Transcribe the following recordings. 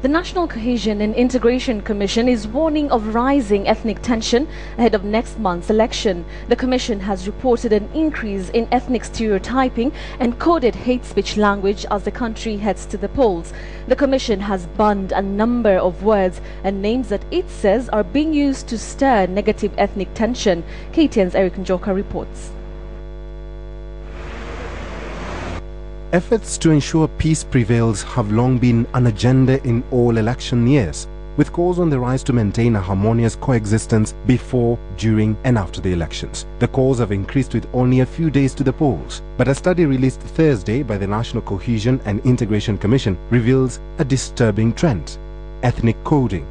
The National Cohesion and Integration Commission is warning of rising ethnic tension ahead of next month's election. The Commission has reported an increase in ethnic stereotyping and coded hate speech language as the country heads to the polls. The Commission has banned a number of words and names that it says are being used to stir negative ethnic tension. KTN's Njoka reports. Efforts to ensure peace prevails have long been an agenda in all election years, with calls on the rise to maintain a harmonious coexistence before, during and after the elections. The calls have increased with only a few days to the polls, but a study released Thursday by the National Cohesion and Integration Commission reveals a disturbing trend: ethnic coding.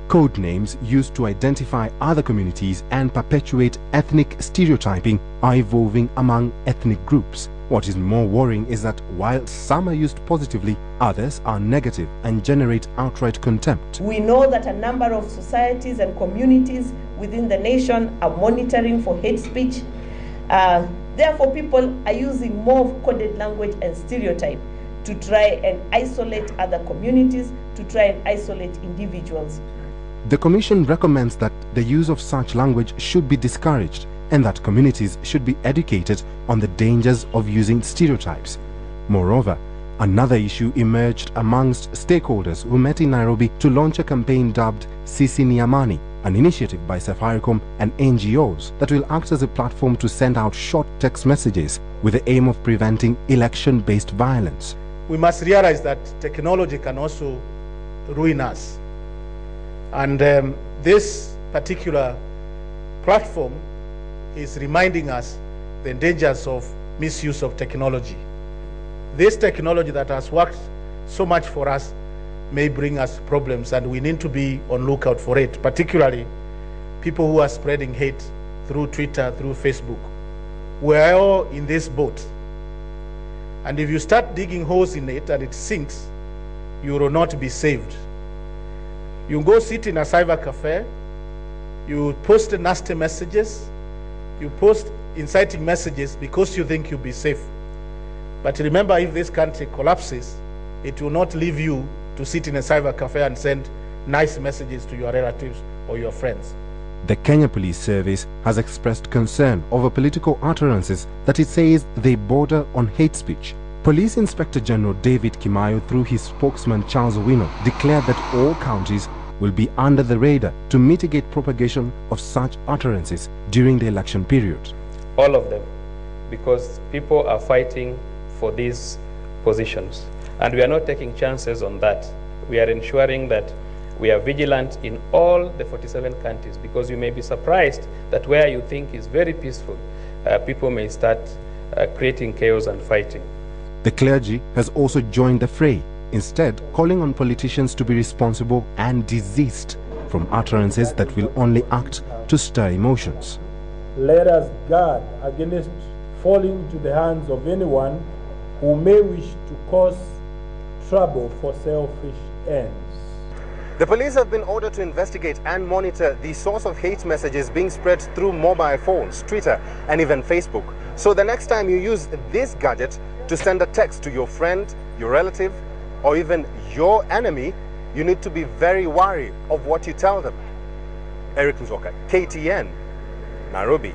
Code names used to identify other communities and perpetuate ethnic stereotyping are evolving among ethnic groups. What is more worrying is that while some are used positively, others are negative and generate outright contempt. We know that a number of societies and communities within the nation are monitoring for hate speech. Therefore, people are using more of coded language and stereotype to try and isolate other communities, to try and isolate individuals. The Commission recommends that the use of such language should be discouraged and that communities should be educated on the dangers of using stereotypes. Moreover, another issue emerged amongst stakeholders who met in Nairobi to launch a campaign dubbed Sisi ni Amani, an initiative by Safaricom and NGOs that will act as a platform to send out short text messages with the aim of preventing election-based violence. We must realize that technology can also ruin us. And this particular platform is reminding us the dangers of misuse of technology. This technology that has worked so much for us may bring us problems, and we need to be on lookout for it, particularly people who are spreading hate through Twitter, through Facebook. We're all in this boat. And if you start digging holes in it and it sinks, you will not be saved. You go sit in a cyber cafe, you post nasty messages, you post inciting messages because you think you'll be safe. But remember, if this country collapses, it will not leave you to sit in a cyber cafe and send nice messages to your relatives or your friends. The Kenya Police Service has expressed concern over political utterances that it says they border on hate speech. Police Inspector General David Kimayo, through his spokesman Charles Owino, declared that all counties will be under the radar to mitigate propagation of such utterances during the election period. All of them, because people are fighting for these positions. And we are not taking chances on that. We are ensuring that we are vigilant in all the 47 counties, because you may be surprised that where you think is very peaceful, people may start creating chaos and fighting. The clergy has also joined the fray, instead calling on politicians to be responsible and desist from utterances that will only act to stir emotions. Let us guard against falling into the hands of anyone who may wish to cause trouble for selfish ends. The police have been ordered to investigate and monitor the source of hate messages being spread through mobile phones, Twitter, and even Facebook. So the next time you use this gadget to send a text to your friend, your relative, or even your enemy, you need to be very wary of what you tell them. Njoka, KTN, Nairobi.